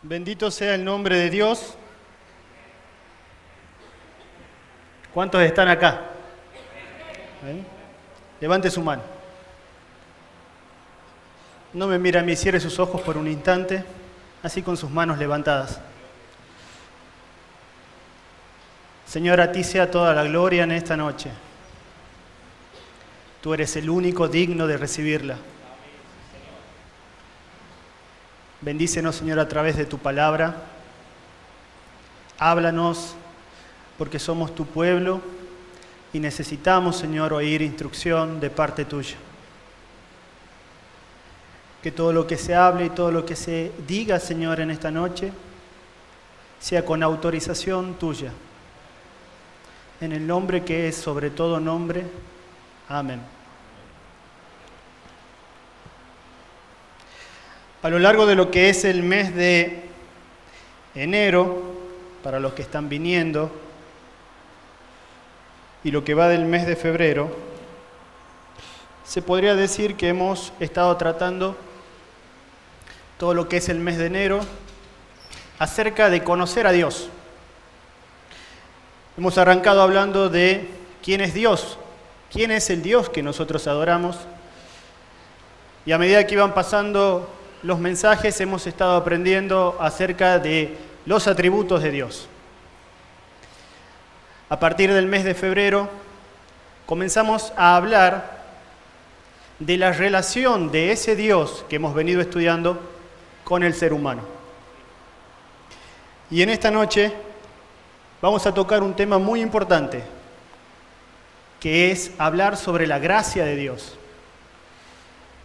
Bendito sea el nombre de Dios. ¿Cuántos están acá? ¿Eh? Levante su mano. No me mire a mí, cierre sus ojos por un instante, así con sus manos levantadas. Señor, a ti sea toda la gloria en esta noche. Tú eres el único digno de recibirla. Bendícenos, Señor, a través de tu palabra. Háblanos, porque somos tu pueblo y necesitamos, Señor, oír instrucción de parte tuya. Que todo lo que se hable y todo lo que se diga, Señor, en esta noche, sea con autorización tuya. En el nombre que es sobre todo nombre. Amén. A lo largo de lo que es el mes de enero, para los que están viniendo, y lo que va del mes de febrero, se podría decir que hemos estado tratando todo lo que es el mes de enero acerca de conocer a Dios. Hemos arrancado hablando de quién es Dios, quién es el Dios que nosotros adoramos, y a medida que iban pasando los mensajes hemos estado aprendiendo acerca de los atributos de Dios. A partir del mes de febrero comenzamos a hablar de la relación de ese Dios que hemos venido estudiando con el ser humano. Y en esta noche vamos a tocar un tema muy importante, que es hablar sobre la gracia de Dios.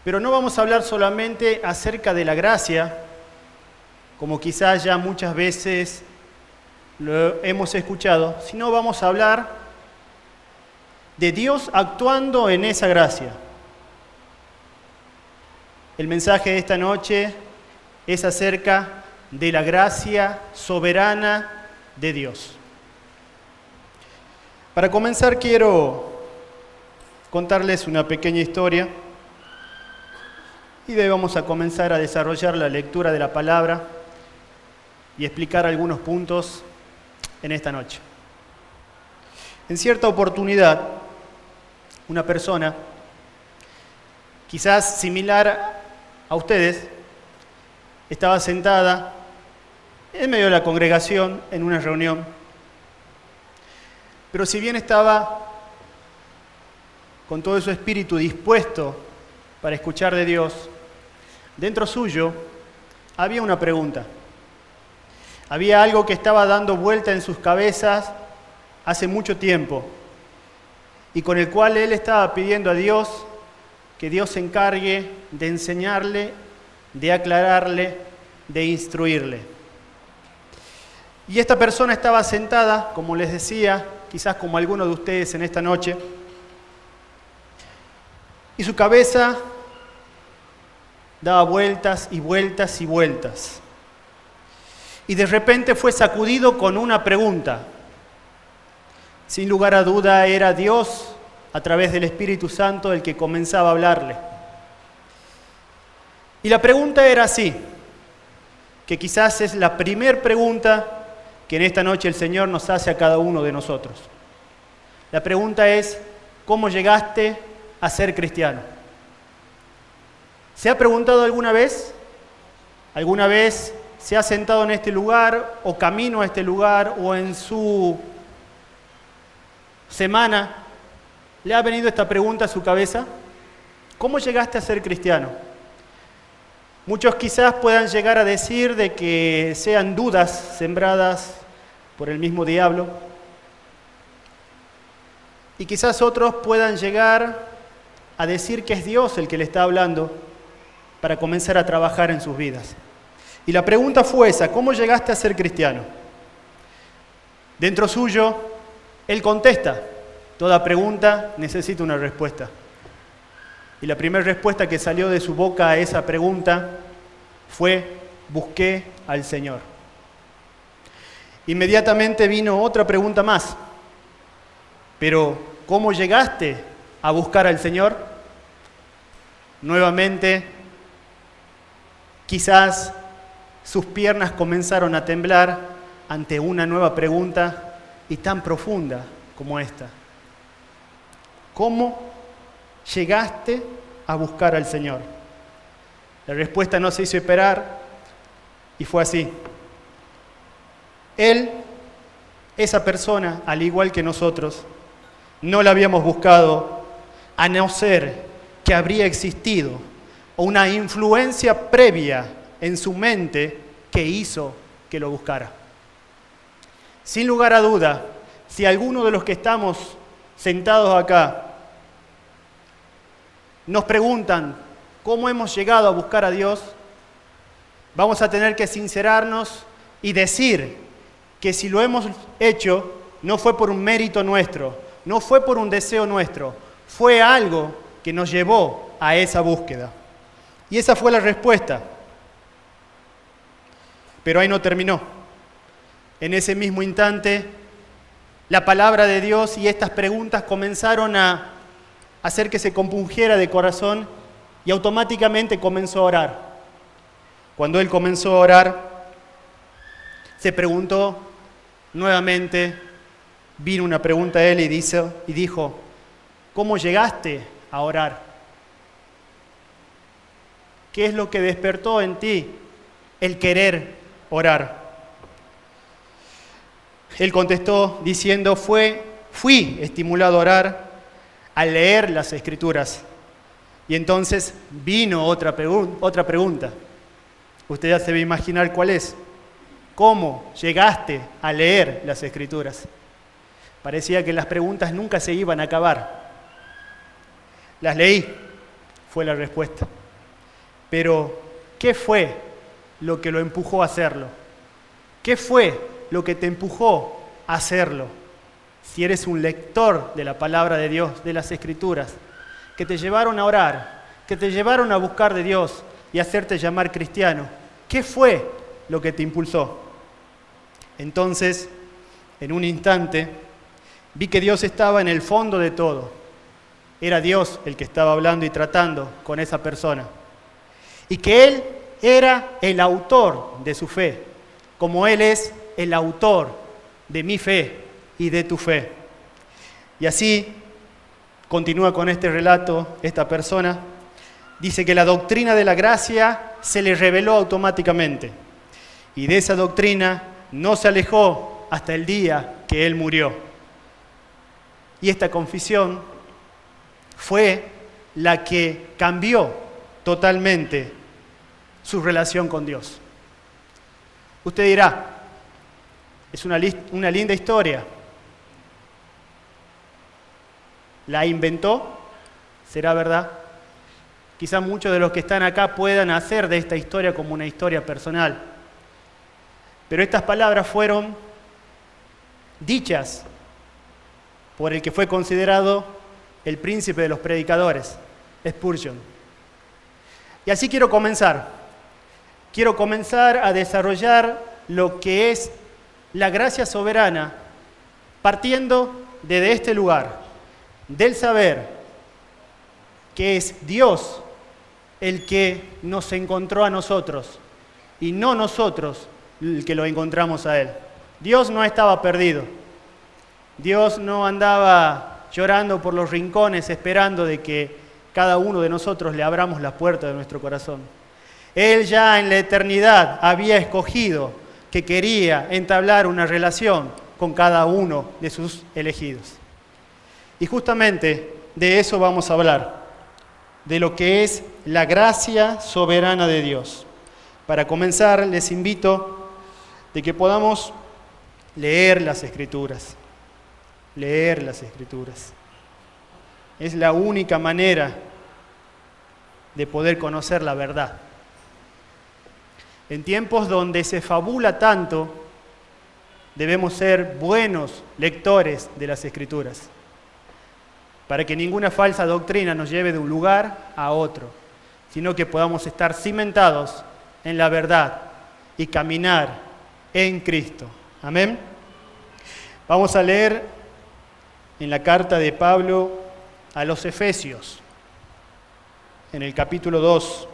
Pero no vamos a hablar solamente acerca de la gracia, como quizás ya muchas veces lo hemos escuchado, sino vamos a hablar de Dios actuando en esa gracia. El mensaje de esta noche es acerca de la gracia soberana de Dios. Para comenzar quiero contarles una pequeña historia y de ahí vamos a comenzar a desarrollar la lectura de la palabra y explicar algunos puntos en esta noche. En cierta oportunidad, una persona, quizás similar a ustedes, estaba sentada en medio de la congregación en una reunión, pero si bien estaba con todo su espíritu dispuesto para escuchar de Dios, dentro suyo había una pregunta. Había algo que estaba dando vuelta en sus cabezas hace mucho tiempo y con el cual él estaba pidiendo a Dios que Dios se encargue de enseñarle, de aclararle, de instruirle. Y esta persona estaba sentada, como les decía, quizás como algunos de ustedes en esta noche, y su cabeza daba vueltas y vueltas y vueltas. Y de repente fue sacudido con una pregunta. Sin lugar a duda era Dios, a través del Espíritu Santo, el que comenzaba a hablarle. Y la pregunta era así, que quizás es la primer pregunta que en esta noche el Señor nos hace a cada uno de nosotros. La pregunta es, ¿cómo llegaste a ser cristiano? ¿Se ha preguntado alguna vez? ¿Alguna vez se ha sentado en este lugar o camino a este lugar o en su semana le ha venido esta pregunta a su cabeza? ¿Cómo llegaste a ser cristiano? Muchos quizás puedan llegar a decir de que sean dudas sembradas por el mismo diablo y quizás otros puedan llegar a decir que es Dios el que le está hablando para comenzar a trabajar en sus vidas. Y la pregunta fue esa, ¿cómo llegaste a ser cristiano? Dentro suyo, él contesta, toda pregunta necesita una respuesta. Y la primera respuesta que salió de su boca a esa pregunta fue, busqué al Señor. Inmediatamente vino otra pregunta más, pero ¿cómo llegaste a buscar al Señor? Nuevamente, quizás sus piernas comenzaron a temblar ante una nueva pregunta y tan profunda como esta. ¿Cómo llegaste a buscar al Señor? La respuesta no se hizo esperar y fue así. Él, esa persona, al igual que nosotros, no la habíamos buscado a no ser que habría existido una influencia previa en su mente que hizo que lo buscara. Sin lugar a duda, si alguno de los que estamos sentados acá nos preguntan cómo hemos llegado a buscar a Dios, vamos a tener que sincerarnos y decir que si lo hemos hecho, no fue por un mérito nuestro, no fue por un deseo nuestro, fue algo que nos llevó a esa búsqueda. Y esa fue la respuesta. Pero ahí no terminó. En ese mismo instante, la palabra de Dios y estas preguntas comenzaron a hacer que se compungiera de corazón y automáticamente comenzó a orar. Cuando él comenzó a orar, se preguntó nuevamente, vino una pregunta a él y dijo, ¿cómo llegaste a orar? ¿Qué es lo que despertó en ti el querer orar? Él contestó diciendo, fui estimulado a orar al leer las Escrituras. Y entonces vino otra pregunta. Usted ya se va a imaginar cuál es. ¿Cómo llegaste a leer las Escrituras? Parecía que las preguntas nunca se iban a acabar. Las leí, fue la respuesta. Pero, ¿qué fue lo que lo empujó a hacerlo? ¿Qué fue lo que te empujó a hacerlo? Si eres un lector de la palabra de Dios, de las Escrituras, que te llevaron a orar, que te llevaron a buscar de Dios y a hacerte llamar cristiano, ¿qué fue lo que te impulsó? Entonces, en un instante, vi que Dios estaba en el fondo de todo. Era Dios el que estaba hablando y tratando con esa persona. Y que Él era el autor de su fe, como Él es el autor de mi fe y de tu fe. Y así continúa con este relato esta persona. Dice que la doctrina de la gracia se le reveló automáticamente. Y de esa doctrina no se alejó hasta el día que Él murió. Y esta confesión fue la que cambió totalmente su relación con Dios. Usted dirá, es una linda historia. ¿La inventó? ¿Será verdad? Quizás muchos de los que están acá puedan hacer de esta historia como una historia personal. Pero estas palabras fueron dichas por el que fue considerado el príncipe de los predicadores, Spurgeon. Y así quiero comenzar. Quiero comenzar a desarrollar lo que es la gracia soberana, partiendo desde este lugar, del saber que es Dios el que nos encontró a nosotros y no nosotros el que lo encontramos a Él. Dios no estaba perdido. Dios no andaba llorando por los rincones esperando de que cada uno de nosotros le abramos la puerta de nuestro corazón. Él ya en la eternidad había escogido que quería entablar una relación con cada uno de sus elegidos. Y justamente de eso vamos a hablar, de lo que es la gracia soberana de Dios. Para comenzar, les invito de que podamos leer las Escrituras. Leer las Escrituras. Es la única manera de poder conocer la verdad. En tiempos donde se fabula tanto, debemos ser buenos lectores de las Escrituras, para que ninguna falsa doctrina nos lleve de un lugar a otro, sino que podamos estar cimentados en la verdad y caminar en Cristo. Amén. Vamos a leer en la carta de Pablo a los Efesios, en el capítulo 2.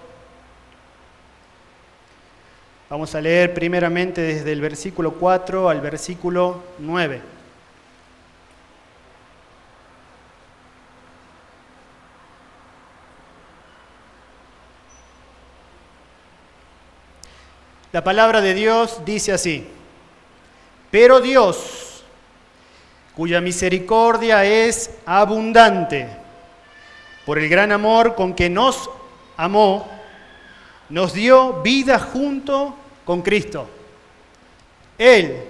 Vamos a leer primeramente desde el versículo 4 al versículo 9. La palabra de Dios dice así: pero Dios, cuya misericordia es abundante, por el gran amor con que nos amó, nos dio vida junto con Cristo. Él,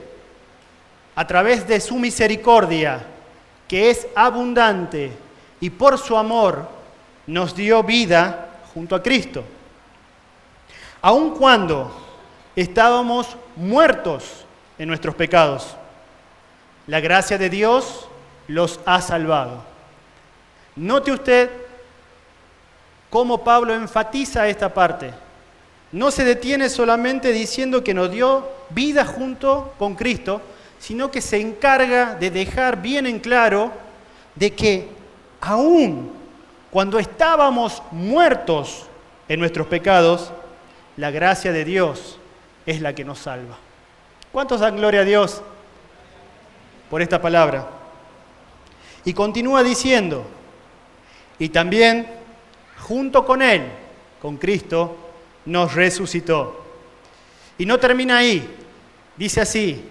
a través de su misericordia, que es abundante, y por su amor, nos dio vida junto a Cristo. Aun cuando estábamos muertos en nuestros pecados, la gracia de Dios los ha salvado. Note usted cómo Pablo enfatiza esta parte. No se detiene solamente diciendo que nos dio vida junto con Cristo, sino que se encarga de dejar bien en claro de que aún cuando estábamos muertos en nuestros pecados, la gracia de Dios es la que nos salva. ¿Cuántos dan gloria a Dios por esta palabra? Y continúa diciendo, y también junto con Él, con Cristo, nos resucitó. Y no termina ahí, dice así: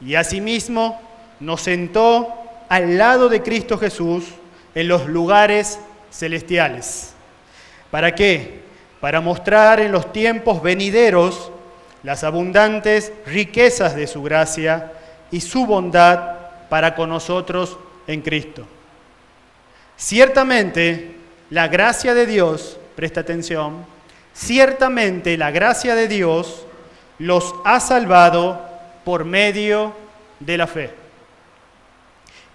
y asimismo nos sentó al lado de Cristo Jesús en los lugares celestiales. ¿Para qué? Para mostrar en los tiempos venideros las abundantes riquezas de su gracia y su bondad para con nosotros en Cristo. Ciertamente, la gracia de Dios, presta atención, ciertamente la gracia de Dios los ha salvado por medio de la fe.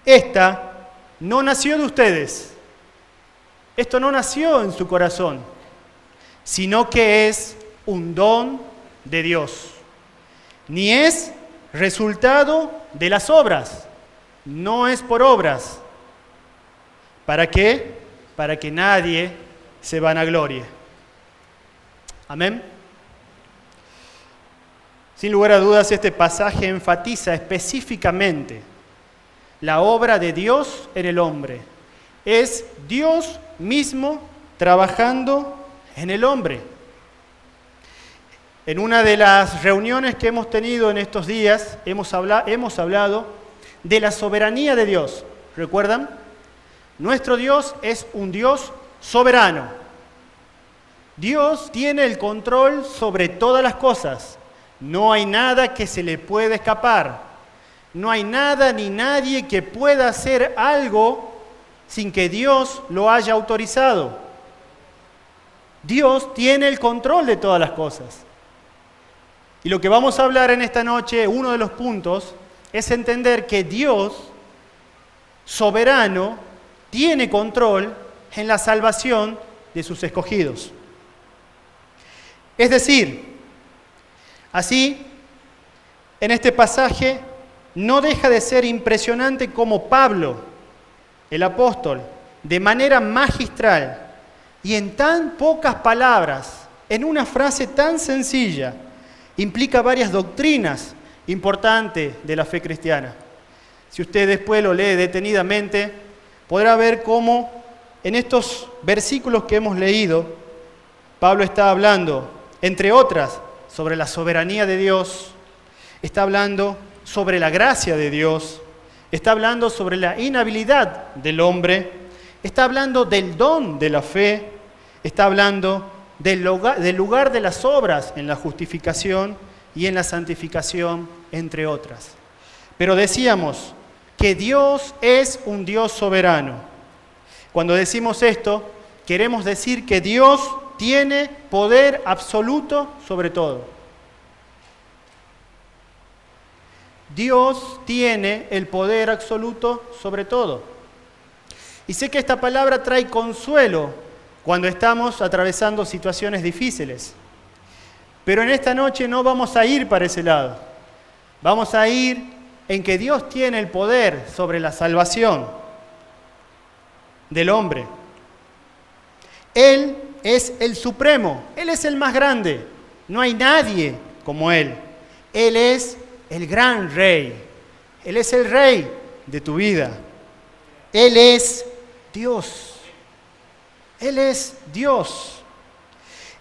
Esta no nació de ustedes, esto no nació en su corazón, sino que es un don de Dios. Ni es resultado de las obras, no es por obras. ¿Para qué? Para que nadie se vanaglorie. Amén. Sin lugar a dudas, este pasaje enfatiza específicamente la obra de Dios en el hombre. Es Dios mismo trabajando en el hombre. En una de las reuniones que hemos tenido en estos días, hemos hablado de la soberanía de Dios. ¿Recuerdan? Nuestro Dios es un Dios soberano. Dios tiene el control sobre todas las cosas. No hay nada que se le pueda escapar. No hay nada ni nadie que pueda hacer algo sin que Dios lo haya autorizado. Dios tiene el control de todas las cosas. Y lo que vamos a hablar en esta noche, uno de los puntos, es entender que Dios, soberano, tiene control en la salvación de sus escogidos. Es decir, así, en este pasaje, no deja de ser impresionante cómo Pablo, el apóstol, de manera magistral y en tan pocas palabras, en una frase tan sencilla, implica varias doctrinas importantes de la fe cristiana. Si usted después lo lee detenidamente, podrá ver cómo en estos versículos que hemos leído, Pablo está hablando, entre otras, sobre la soberanía de Dios, está hablando sobre la gracia de Dios, está hablando sobre la inhabilidad del hombre, está hablando del don de la fe, está hablando del lugar de las obras en la justificación y en la santificación, entre otras. Pero decíamos que Dios es un Dios soberano. Cuando decimos esto, queremos decir que Dios tiene poder absoluto sobre todo. Dios tiene el poder absoluto sobre todo. Y sé que esta palabra trae consuelo cuando estamos atravesando situaciones difíciles. Pero en esta noche no vamos a ir para ese lado. Vamos a ir en que Dios tiene el poder sobre la salvación del hombre. Él es el supremo, Él es el más grande. No hay nadie como Él. Él es el gran Rey. Él es el Rey de tu vida. Él es Dios. Él es Dios.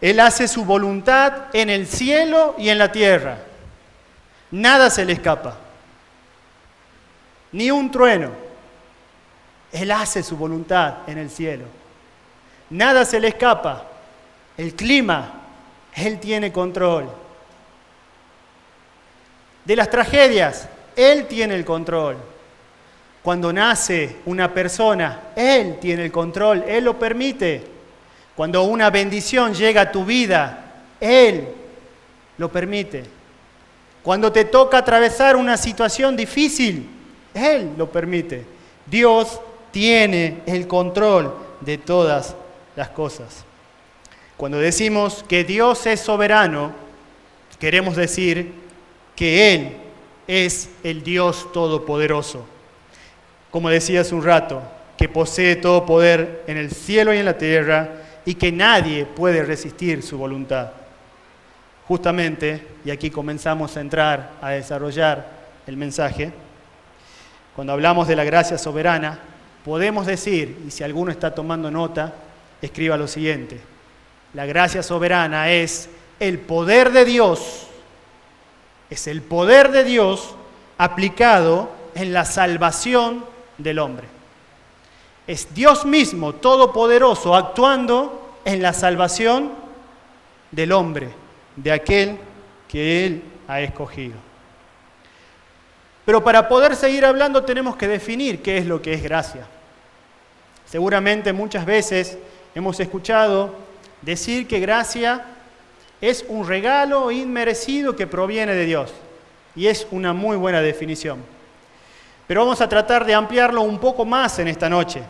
Él hace su voluntad en el cielo y en la tierra. Nada se le escapa. Ni un trueno. Él hace su voluntad en el cielo. Nada se le escapa. El clima, Él tiene control. De las tragedias, Él tiene el control. Cuando nace una persona, Él tiene el control, Él lo permite. Cuando una bendición llega a tu vida, Él lo permite. Cuando te toca atravesar una situación difícil, Él lo permite. Dios tiene el control de todas las cosas. Cuando decimos que Dios es soberano, queremos decir que Él es el Dios todopoderoso. Como decía hace un rato, que posee todo poder en el cielo y en la tierra y que nadie puede resistir su voluntad. Justamente, y aquí comenzamos a entrar a desarrollar el mensaje, cuando hablamos de la gracia soberana, podemos decir, y si alguno está tomando nota, escriba lo siguiente: la gracia soberana es el poder de Dios, es el poder de Dios aplicado en la salvación del hombre. Es Dios mismo, todopoderoso, actuando en la salvación del hombre, de aquel que Él ha escogido. Pero para poder seguir hablando tenemos que definir qué es lo que es gracia. Seguramente muchas veces hemos escuchado decir que gracia es un regalo inmerecido que proviene de Dios. Y es una muy buena definición. Pero vamos a tratar de ampliarlo un poco más en esta noche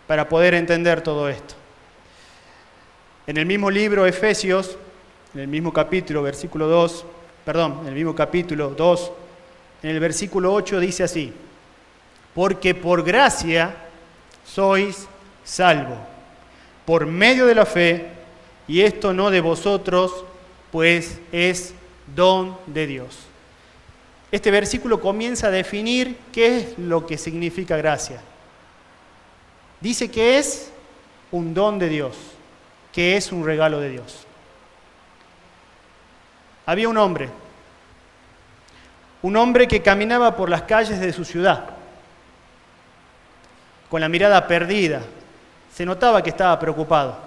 para poder entender todo esto. En el mismo libro Efesios, en el mismo capítulo 2, en el versículo 8 dice así: porque por gracia sois salvos, por medio de la fe, y esto no de vosotros, pues es don de Dios. Este versículo comienza a definir qué es lo que significa gracia. Dice que es un don de Dios, que es un regalo de Dios. Había un hombre que caminaba por las calles de su ciudad, con la mirada perdida. Se notaba que estaba preocupado.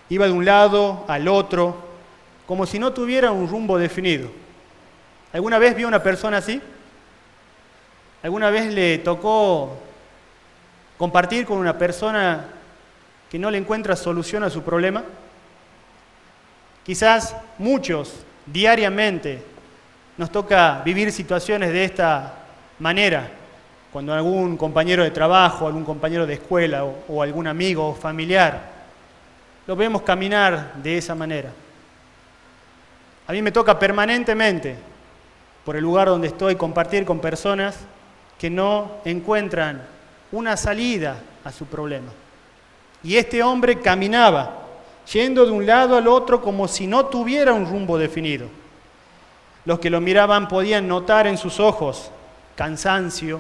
Iba de un lado al otro, como si no tuviera un rumbo definido. ¿Alguna vez vio una persona así? ¿Alguna vez le tocó compartir con una persona que no le encuentra solución a su problema? Quizás muchos diariamente nos toca vivir situaciones de esta manera, cuando algún compañero de trabajo, algún compañero de escuela o algún amigo o familiar lo vemos caminar de esa manera. A mí me toca permanentemente, por el lugar donde estoy, compartir con personas que no encuentran una salida a su problema. Y este hombre caminaba, yendo de un lado al otro como si no tuviera un rumbo definido. Los que lo miraban podían notar en sus ojos cansancio,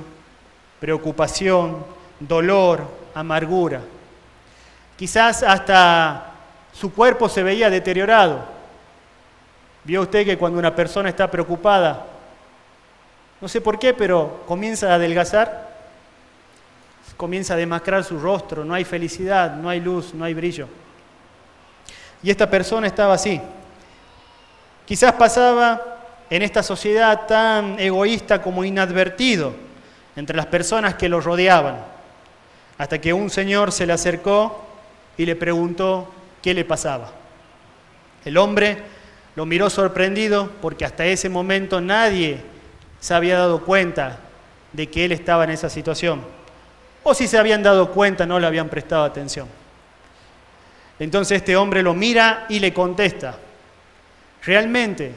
preocupación, dolor, amargura. Quizás hasta su cuerpo se veía deteriorado. ¿Vio usted que cuando una persona está preocupada, no sé por qué, pero comienza a adelgazar? Comienza a demacrar su rostro, no hay felicidad, no hay luz, no hay brillo. Y esta persona estaba así. Quizás pasaba en esta sociedad tan egoísta como inadvertido entre las personas que lo rodeaban, hasta que un señor se le acercó y le preguntó qué le pasaba. El hombre lo miró sorprendido porque hasta ese momento nadie se había dado cuenta de que él estaba en esa situación. O si se habían dado cuenta, no le habían prestado atención. Entonces este hombre lo mira y le contesta: ¿Realmente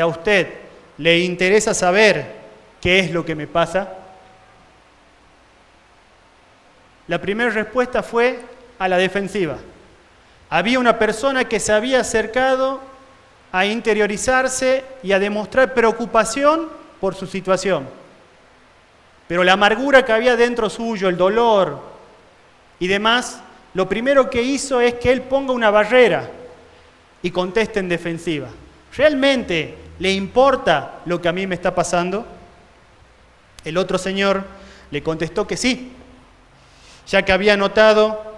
a usted le interesa saber qué es lo que me pasa? La primera respuesta fue a la defensiva. Había una persona que se había acercado a interiorizarse y a demostrar preocupación por su situación. Pero la amargura que había dentro suyo, el dolor y demás, lo primero que hizo es que él ponga una barrera y conteste en defensiva. ¿Realmente le importa lo que a mí me está pasando? El otro señor le contestó que sí, ya que había notado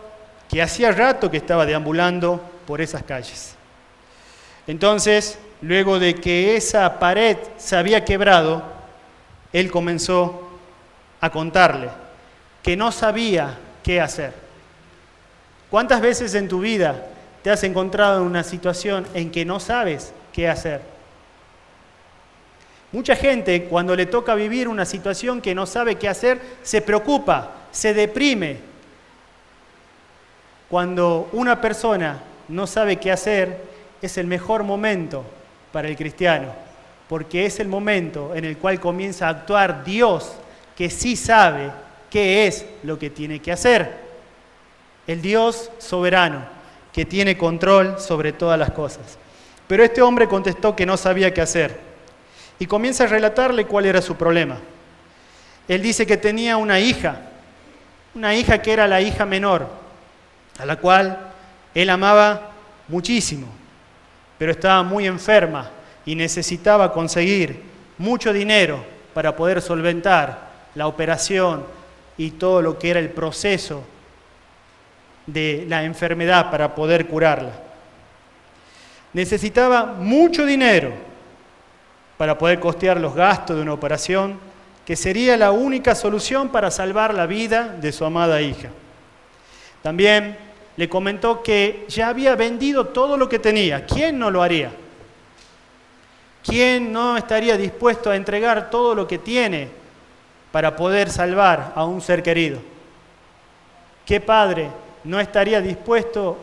que hacía rato que estaba deambulando por esas calles. Entonces, luego de que esa pared se había quebrado, él comenzó a contarle que no sabía qué hacer. ¿Cuántas veces en tu vida te has encontrado en una situación en que no sabes qué hacer? Mucha gente, cuando le toca vivir una situación que no sabe qué hacer, se preocupa, se deprime. Cuando una persona no sabe qué hacer, es el mejor momento para el cristiano, porque es el momento en el cual comienza a actuar Dios, que sí sabe qué es lo que tiene que hacer. El Dios soberano, que tiene control sobre todas las cosas. Pero este hombre contestó que no sabía qué hacer y comienza a relatarle cuál era su problema. Él dice que tenía una hija que era la hija menor, a la cual él amaba muchísimo, pero estaba muy enferma y necesitaba conseguir mucho dinero para poder solventar la operación y todo lo que era el proceso de la enfermedad para poder curarla. Necesitaba mucho dinero para poder costear los gastos de una operación que sería la única solución para salvar la vida de su amada hija. También le comentó que ya había vendido todo lo que tenía. ¿Quién no lo haría? ¿Quién no estaría dispuesto a entregar todo lo que tiene para poder salvar a un ser querido? ¿Qué padre no estaría dispuesto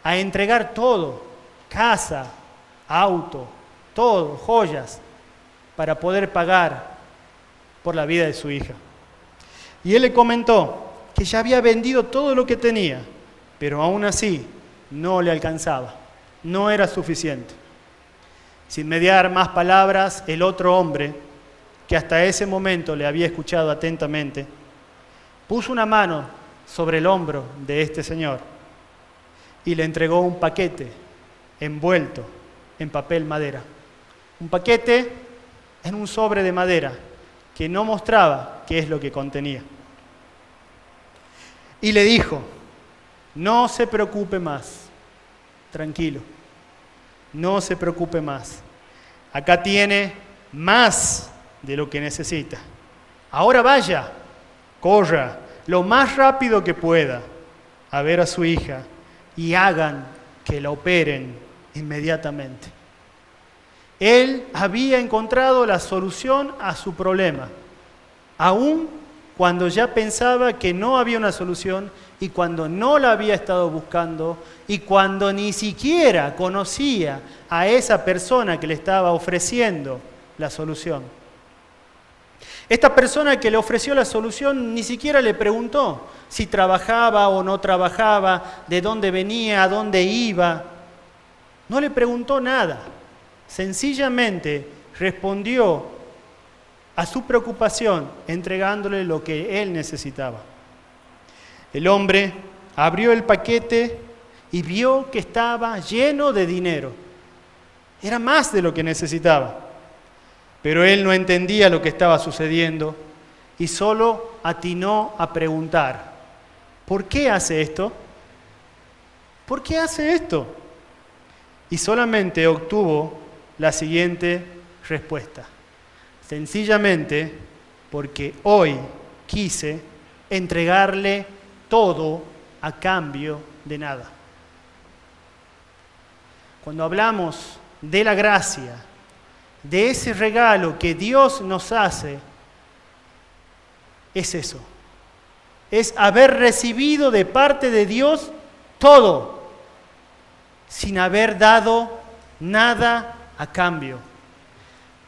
a entregar todo? Casa, auto, todo, joyas, para poder pagar por la vida de su hija. Y él le comentó que ya había vendido todo lo que tenía, pero aún así no le alcanzaba, no era suficiente. Sin mediar más palabras, el otro hombre, que hasta ese momento le había escuchado atentamente, puso una mano sobre el hombro de este señor y le entregó un paquete envuelto en papel madera. Un paquete en un sobre de madera que no mostraba qué es lo que contenía. Y le dijo: no se preocupe más, tranquilo, no se preocupe más. Acá tiene más de lo que necesita. Ahora vaya, corra lo más rápido que pueda a ver a su hija y hagan que la operen inmediatamente. Él había encontrado la solución a su problema, aun cuando ya pensaba que no había una solución y cuando no la había estado buscando y cuando ni siquiera conocía a esa persona que le estaba ofreciendo la solución. Esta persona que le ofreció la solución ni siquiera le preguntó si trabajaba o no trabajaba, de dónde venía, a dónde iba. No le preguntó nada. Sencillamente respondió a su preocupación entregándole lo que él necesitaba. El hombre abrió el paquete y vio que estaba lleno de dinero. Era más de lo que necesitaba. Pero él no entendía lo que estaba sucediendo y solo atinó a preguntar: ¿por qué hace esto? ¿Por qué hace esto? Y solamente obtuvo la siguiente respuesta: sencillamente porque hoy quise entregarle todo a cambio de nada. Cuando hablamos de la gracia, de ese regalo que Dios nos hace, es eso. Es haber recibido de parte de Dios todo, sin haber dado nada a cambio.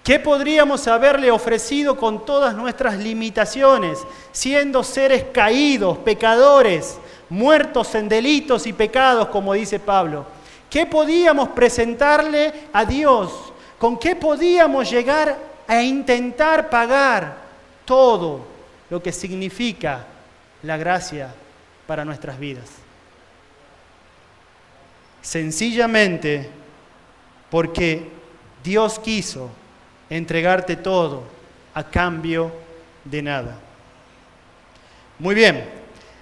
¿Qué podríamos haberle ofrecido con todas nuestras limitaciones, siendo seres caídos, pecadores, muertos en delitos y pecados, como dice Pablo? ¿Qué podíamos presentarle a Dios? ¿Con qué podíamos llegar a intentar pagar todo lo que significa la gracia para nuestras vidas? Sencillamente porque Dios quiso entregarte todo a cambio de nada. Muy bien,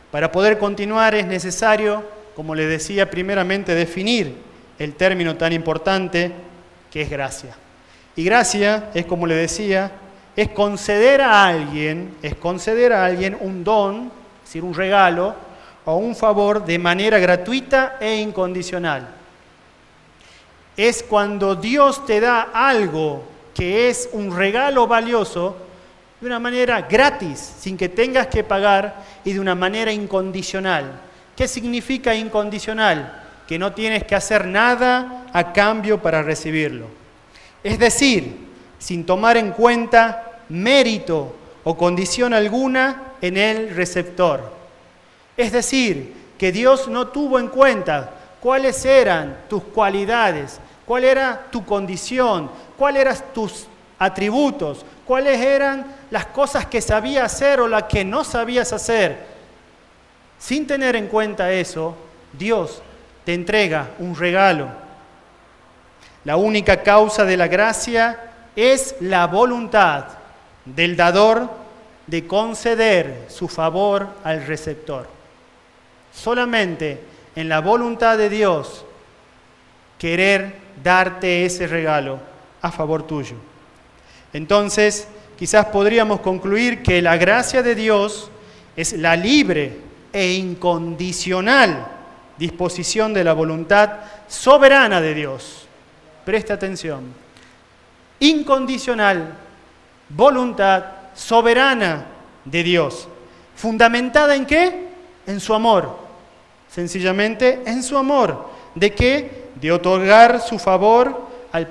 para poder continuar es necesario, como les decía, primeramente definir el término tan importante que es gracia. Y gracia es, como les decía, es conceder a alguien un don, es decir, un regalo o un favor de manera gratuita e incondicional. Es cuando Dios te da algo que es un regalo valioso de una manera gratis, sin que tengas que pagar, y de una manera incondicional. ¿Qué significa incondicional? Que no tienes que hacer nada a cambio para recibirlo. Es decir, sin tomar en cuenta mérito o condición alguna en el receptor. Es decir, que Dios no tuvo en cuenta cuáles eran tus cualidades, cuál era tu condición, cuáles eran tus atributos, cuáles eran las cosas que sabías hacer o las que no sabías hacer. Sin tener en cuenta eso, Dios te entrega un regalo. La única causa de la gracia es la voluntad del dador de conceder su favor al receptor. Solamente en la voluntad de Dios querer darte ese regalo a favor tuyo. Entonces, quizás podríamos concluir que la gracia de Dios es la libre e incondicional disposición de la voluntad soberana de Dios. Presta atención. Incondicional, voluntad soberana de Dios. ¿Fundamentada en qué? En su amor. Sencillamente en su amor. ¿De qué? De otorgar su favor al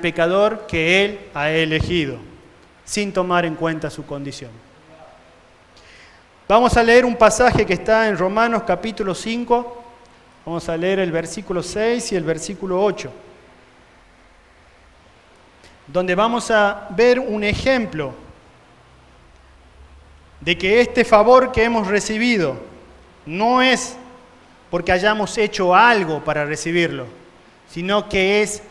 pecador que Él ha elegido, sin tomar en cuenta su condición. Vamos a leer un pasaje que está en Romanos capítulo 5. Vamos a leer el versículo 6 y el versículo 8. Donde vamos a ver un ejemplo de que este favor que hemos recibido no es porque hayamos hecho algo para recibirlo, sino que es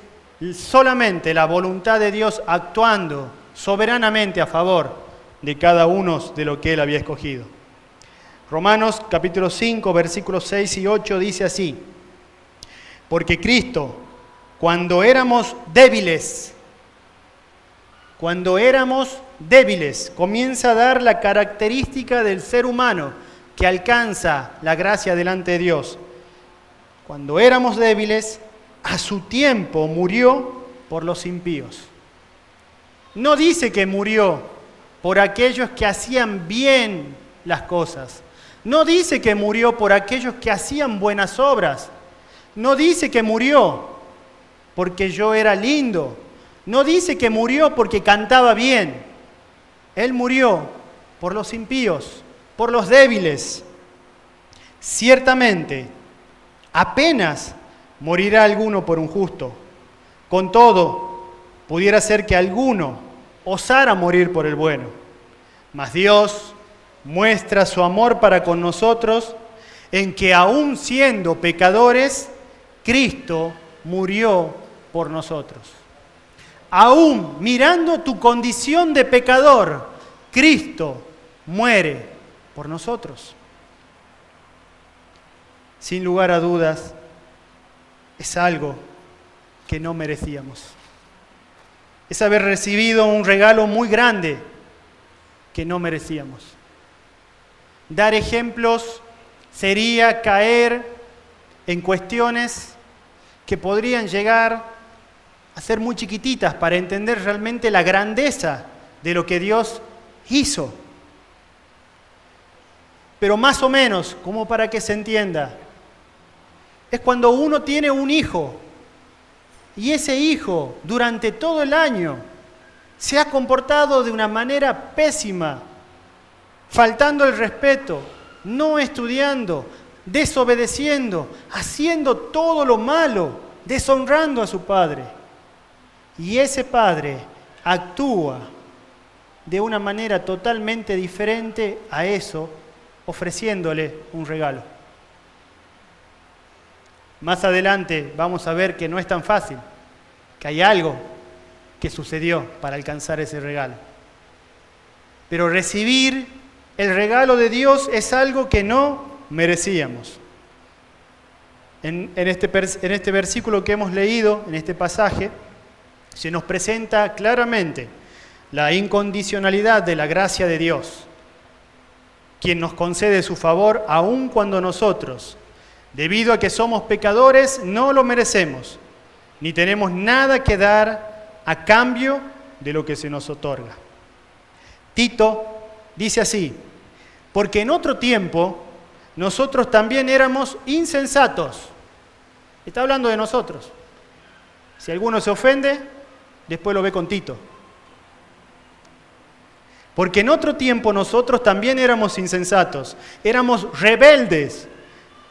solamente la voluntad de Dios actuando soberanamente a favor de cada uno de lo que Él había escogido. Romanos capítulo 5, versículos 6 y 8 dice así: porque Cristo, cuando éramos débiles, comienza a dar la característica del ser humano que alcanza la gracia delante de Dios. Cuando éramos débiles, a su tiempo murió por los impíos. No dice que murió por aquellos que hacían bien las cosas. No dice que murió por aquellos que hacían buenas obras. No dice que murió porque yo era lindo. No dice que murió porque cantaba bien. Él murió por los impíos, por los débiles. Ciertamente, apenas morirá alguno por un justo. Con todo, pudiera ser que alguno osara morir por el bueno. Mas Dios muestra su amor para con nosotros en que aun siendo pecadores, Cristo murió por nosotros. Aún mirando tu condición de pecador, Cristo muere por nosotros. Sin lugar a dudas, es algo que no merecíamos. Es haber recibido un regalo muy grande que no merecíamos. Dar ejemplos sería caer en cuestiones que podrían llegar a ser muy chiquititas para entender realmente la grandeza de lo que Dios hizo. Pero más o menos, como para que se entienda, es cuando uno tiene un hijo y ese hijo durante todo el año se ha comportado de una manera pésima, faltando el respeto, no estudiando, desobedeciendo, haciendo todo lo malo, deshonrando a su padre. Y ese padre actúa de una manera totalmente diferente a eso, ofreciéndole un regalo. Más adelante vamos a ver que no es tan fácil, que hay algo que sucedió para alcanzar ese regalo. Pero recibir el regalo de Dios es algo que no merecíamos. En este versículo que hemos leído, en este pasaje, se nos presenta claramente la incondicionalidad de la gracia de Dios, quien nos concede su favor aun cuando nosotros, debido a que somos pecadores, no lo merecemos, ni tenemos nada que dar a cambio de lo que se nos otorga. Tito dice así: porque en otro tiempo nosotros también éramos insensatos. Está hablando de nosotros. Si alguno se ofende, después lo ve con Tito. Porque en otro tiempo nosotros también éramos insensatos, éramos rebeldes,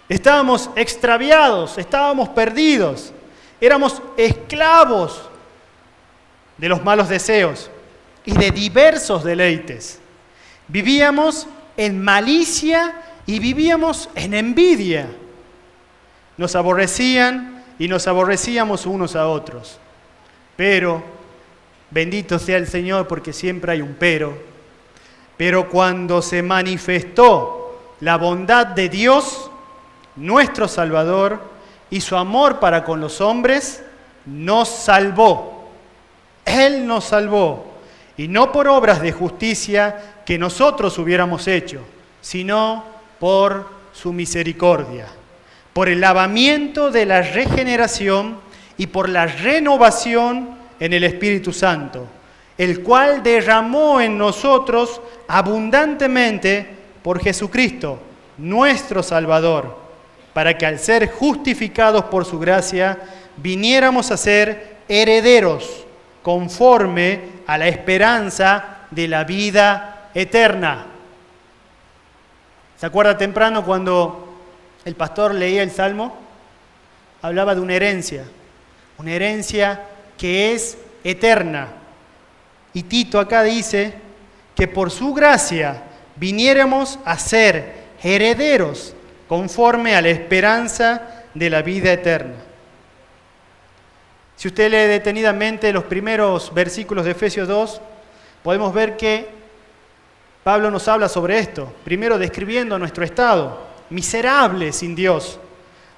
estábamos extraviados, estábamos perdidos, éramos esclavos de los malos deseos y de diversos deleites. Vivíamos en malicia y vivíamos en envidia. Nos aborrecían y nos aborrecíamos unos a otros. Pero, bendito sea el Señor, porque siempre hay un pero cuando se manifestó la bondad de Dios, nuestro Salvador, y su amor para con los hombres, nos salvó. Él nos salvó, y no por obras de justicia que nosotros hubiéramos hecho, sino por su misericordia, por el lavamiento de la regeneración y por la renovación en el Espíritu Santo, el cual derramó en nosotros abundantemente por Jesucristo, nuestro Salvador, para que al ser justificados por su gracia, viniéramos a ser herederos conforme a la esperanza de la vida eterna. ¿Se acuerda temprano cuando el pastor leía el Salmo? Hablaba de una herencia que es eterna. Y Tito acá dice que por su gracia viniéramos a ser herederos conforme a la esperanza de la vida eterna. Si usted lee detenidamente los primeros versículos de Efesios 2, podemos ver que Pablo nos habla sobre esto, primero describiendo nuestro estado, miserable sin Dios,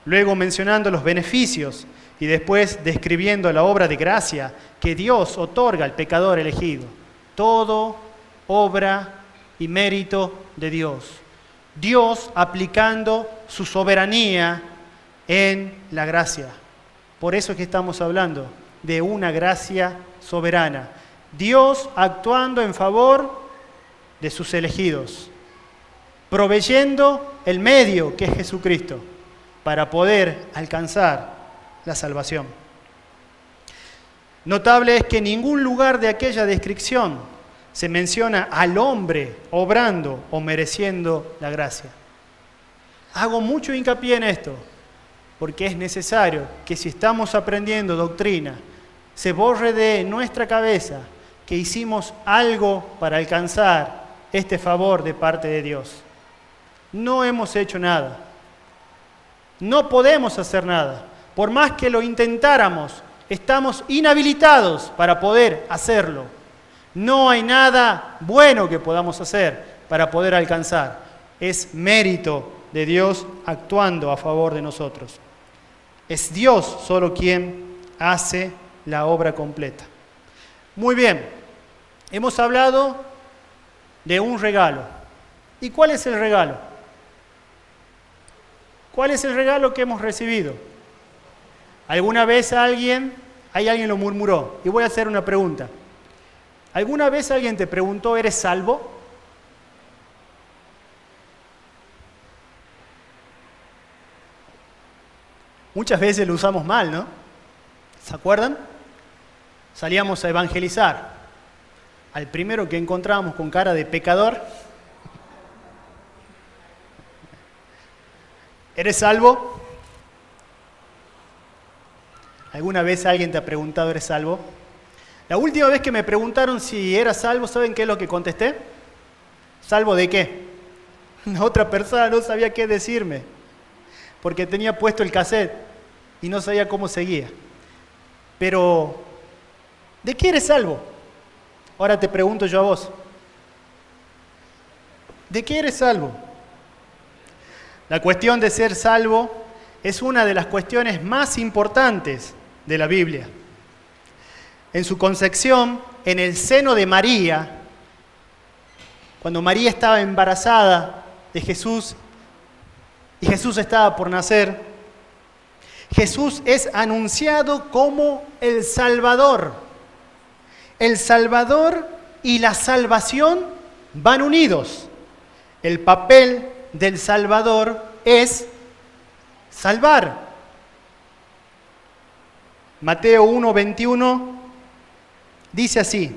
luego mencionando los beneficios y después describiendo la obra de gracia que Dios otorga al pecador elegido. Todo obra y mérito de Dios. Dios aplicando su soberanía en la gracia. Por eso es que estamos hablando de una gracia soberana. Dios actuando en favor de sus elegidos, proveyendo el medio que es Jesucristo para poder alcanzar la salvación. Notable es que en ningún lugar de aquella descripción se menciona al hombre obrando o mereciendo la gracia. Hago mucho hincapié en esto, porque es necesario que si estamos aprendiendo doctrina, se borre de nuestra cabeza que hicimos algo para alcanzar este favor de parte de Dios. No hemos hecho nada. No podemos hacer nada. Por más que lo intentáramos, estamos inhabilitados para poder hacerlo. No hay nada bueno que podamos hacer para poder alcanzar. Es mérito de Dios actuando a favor de nosotros. Es Dios solo quien hace la obra completa. Muy bien, hemos hablado de un regalo. ¿Y cuál es el regalo? ¿Cuál es el regalo que hemos recibido? ¿Alguna vez alguien lo murmuró? Y voy a hacer una pregunta. ¿Alguna vez alguien te preguntó, ¿eres salvo? Muchas veces lo usamos mal, ¿no? ¿Se acuerdan? Salíamos a evangelizar. al primero que encontrábamos con cara de pecador. ¿Eres salvo? ¿Alguna vez alguien te ha preguntado, ¿eres salvo? La última vez que me preguntaron si era salvo, ¿saben qué es lo que contesté? ¿Salvo de qué? La otra persona no sabía qué decirme, porque tenía puesto el cassette y no sabía cómo seguía. Pero, ¿de qué eres salvo? Ahora te pregunto yo a vos. ¿De qué eres salvo? La cuestión de ser salvo es una de las cuestiones más importantes de la Biblia. En su concepción, en el seno de María, cuando María estaba embarazada de Jesús y Jesús estaba por nacer, Jesús es anunciado como el Salvador. El Salvador y la salvación van unidos. El papel del Salvador es salvar. Mateo 1:21 dice así: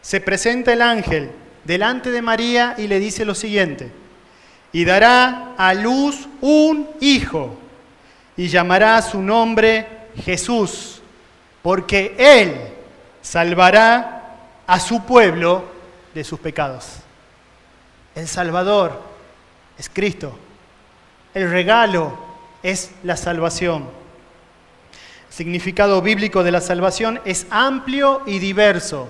se presenta el ángel delante de María y le dice lo siguiente: y dará a luz un hijo, y llamará su nombre Jesús, porque él salvará a su pueblo de sus pecados. El Salvador es Cristo. El regalo es la salvación. El significado bíblico de la salvación es amplio y diverso,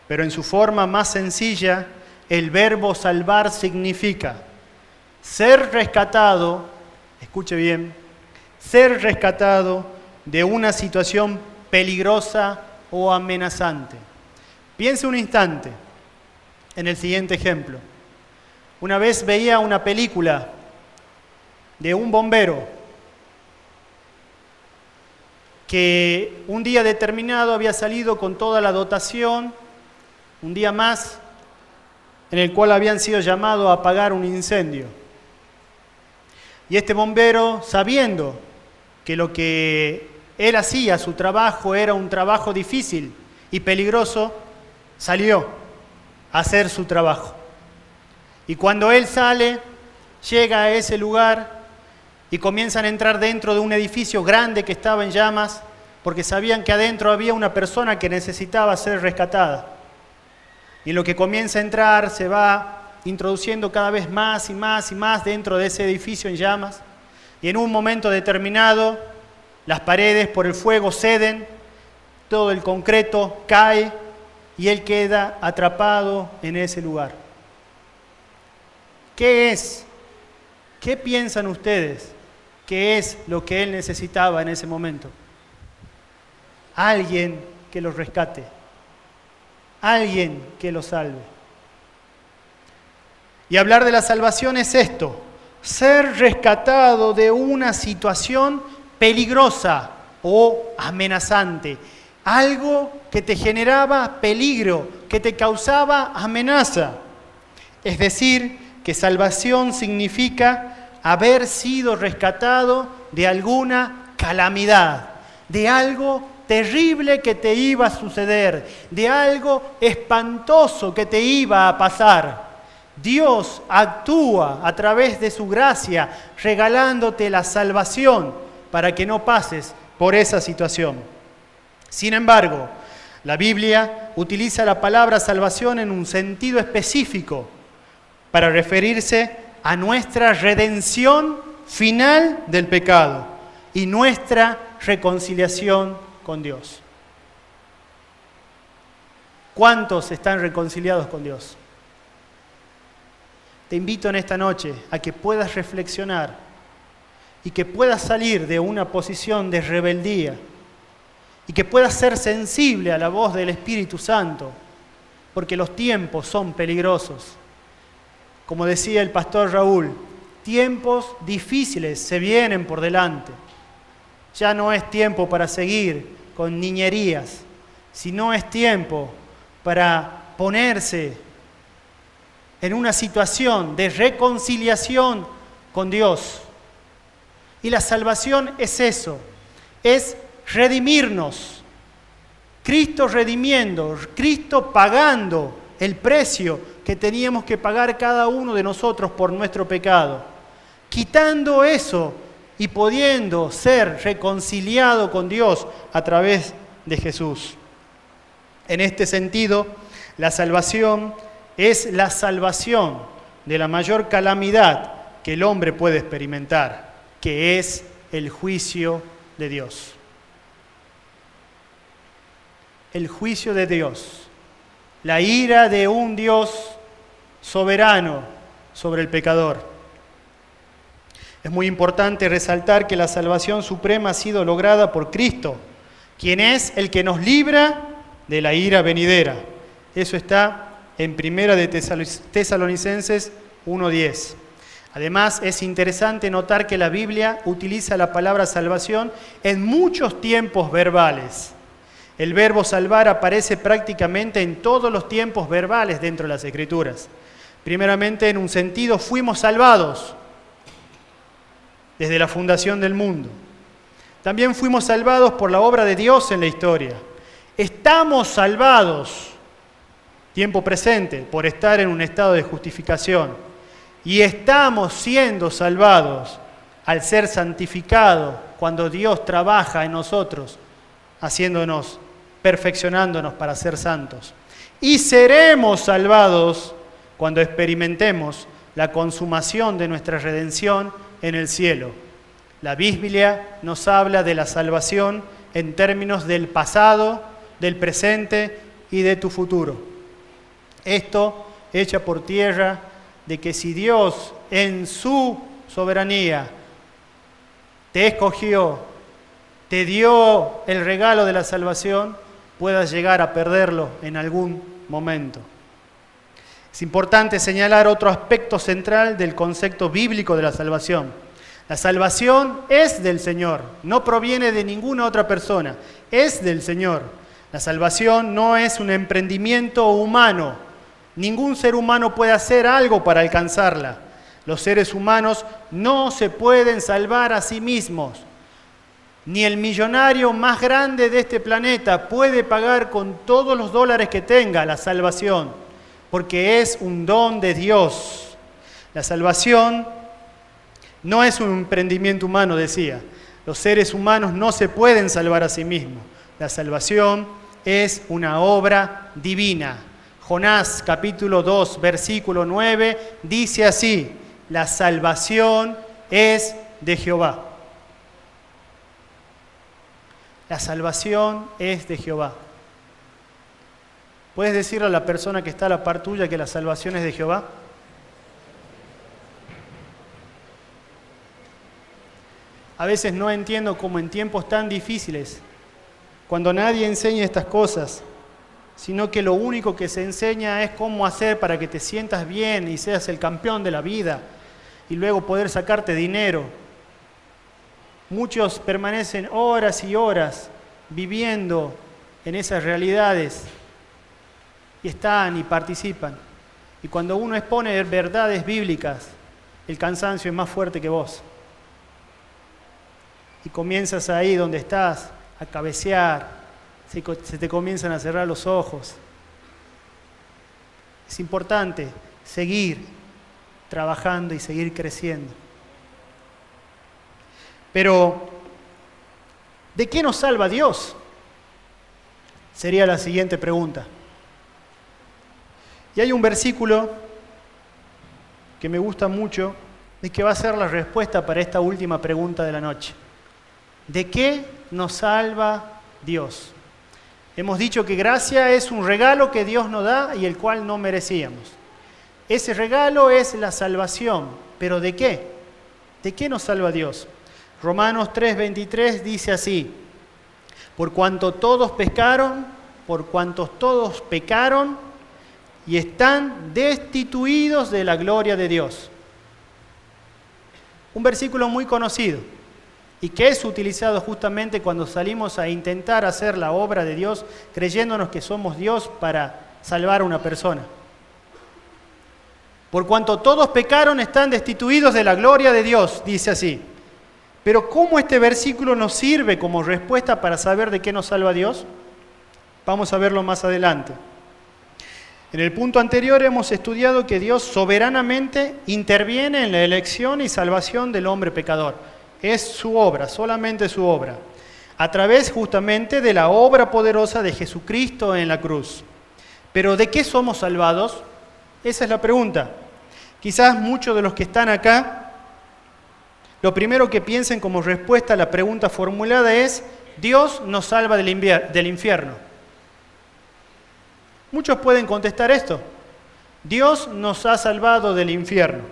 pero en su forma más sencilla, el verbo salvar significa ser rescatado, escuche bien, ser rescatado de una situación peligrosa o amenazante. Piense un instante en el siguiente ejemplo. Una vez veía una película de un bombero que un día determinado había salido con toda la dotación, un día más, en el cual habían sido llamados a apagar un incendio. Y este bombero, sabiendo que lo que él hacía, su trabajo, era un trabajo difícil y peligroso, salió a hacer su trabajo. Y cuando él sale, llega a ese lugar y comienzan a entrar dentro de un edificio grande que estaba en llamas, porque sabían que adentro había una persona que necesitaba ser rescatada. Y en lo que comienza a entrar, se va introduciendo cada vez más y más y más dentro de ese edificio en llamas. Y en un momento determinado, las paredes por el fuego ceden, todo el concreto cae y él queda atrapado en ese lugar. ¿Qué es? ¿Qué piensan ustedes? ¿Qué es lo que él necesitaba en ese momento? Alguien que lo rescate. Alguien que lo salve. Y hablar de la salvación es esto: ser rescatado de una situación peligrosa o amenazante. Algo que te generaba peligro, que te causaba amenaza. Es decir, que salvación significa haber sido rescatado de alguna calamidad, de algo terrible que te iba a suceder, de algo espantoso que te iba a pasar. Dios actúa a través de su gracia, regalándote la salvación para que no pases por esa situación. Sin embargo, la Biblia utiliza la palabra salvación en un sentido específico para referirse a nuestra redención final del pecado y nuestra reconciliación con Dios. ¿Cuántos están reconciliados con Dios? Te invito en esta noche a que puedas reflexionar y que puedas salir de una posición de rebeldía y que puedas ser sensible a la voz del Espíritu Santo, porque los tiempos son peligrosos. Como decía el pastor Raúl, tiempos difíciles se vienen por delante. Ya no es tiempo para seguir con niñerías, sino es tiempo para ponerse en una situación de reconciliación con Dios. Y la salvación es eso, es redimirnos, Cristo redimiendo, Cristo pagando el precio que teníamos que pagar cada uno de nosotros por nuestro pecado. Quitando eso y pudiendo ser reconciliado con Dios a través de Jesús. En este sentido, la salvación es la salvación de la mayor calamidad que el hombre puede experimentar, que es el juicio de Dios. El juicio de Dios, la ira de un Dios soberano sobre el pecador. Es muy importante resaltar que la salvación suprema ha sido lograda por Cristo, quien es el que nos libra de la ira venidera. Eso está en 1 de Tesalonicenses 1:10. Además, es interesante notar que la Biblia utiliza la palabra salvación en muchos tiempos verbales. El verbo salvar aparece prácticamente en todos los tiempos verbales dentro de las Escrituras. Primeramente, en un sentido, fuimos salvados desde la fundación del mundo. También fuimos salvados por la obra de Dios en la historia. Estamos salvados, tiempo presente, por estar en un estado de justificación. Y estamos siendo salvados al ser santificados cuando Dios trabaja en nosotros, haciéndonos, perfeccionándonos para ser santos. Y seremos salvados cuando experimentemos la consumación de nuestra redención en el cielo. La Biblia nos habla de la salvación en términos del pasado, del presente y de tu futuro. Esto echa por tierra de que si Dios en su soberanía te escogió, te dio el regalo de la salvación, puedas llegar a perderlo en algún momento. Es importante señalar otro aspecto central del concepto bíblico de la salvación. La salvación es del Señor, no proviene de ninguna otra persona, es del Señor. La salvación no es un emprendimiento humano. Ningún ser humano puede hacer algo para alcanzarla. Los seres humanos no se pueden salvar a sí mismos. Ni el millonario más grande de este planeta puede pagar con todos los dólares que tenga la salvación, porque es un don de Dios. La salvación no es un emprendimiento humano, decía. Los seres humanos no se pueden salvar a sí mismos. La salvación es una obra divina. Jonás, capítulo 2, versículo 9, dice así: la salvación es de Jehová. La salvación es de Jehová. ¿Puedes decirle a la persona que está a la par tuya que la salvación es de Jehová? A veces no entiendo cómo en tiempos tan difíciles, cuando nadie enseña estas cosas, sino que lo único que se enseña es cómo hacer para que te sientas bien y seas el campeón de la vida y luego poder sacarte dinero. Muchos permanecen horas y horas viviendo en esas realidades y están y participan. Y cuando uno expone verdades bíblicas, el cansancio es más fuerte que vos. Y comienzas ahí donde estás a cabecear, se te comienzan a cerrar los ojos. Es importante seguir trabajando y seguir creciendo. Pero, ¿de qué nos salva Dios? Sería la siguiente pregunta. Y hay un versículo que me gusta mucho y que va a ser la respuesta para esta última pregunta de la noche. ¿De qué nos salva Dios? Hemos dicho que gracia es un regalo que Dios nos da y el cual no merecíamos. Ese regalo es la salvación. ¿Pero de qué? ¿De qué nos salva Dios? Romanos 3:23 dice así: por cuanto todos pecaron y están destituidos de la gloria de Dios. Un versículo muy conocido y que es utilizado justamente cuando salimos a intentar hacer la obra de Dios creyéndonos que somos Dios para salvar a una persona. Por cuanto todos pecaron, están destituidos de la gloria de Dios, dice así. Pero ¿cómo este versículo nos sirve como respuesta para saber de qué nos salva Dios? Vamos a verlo más adelante. En el punto anterior hemos estudiado que Dios soberanamente interviene en la elección y salvación del hombre pecador. Es su obra, solamente su obra, a través justamente de la obra poderosa de Jesucristo en la cruz. Pero ¿de qué somos salvados? Esa es la pregunta. Quizás muchos de los que están acá, lo primero que piensen como respuesta a la pregunta formulada es: Dios nos salva del infierno. Muchos pueden contestar esto: Dios nos ha salvado del infierno.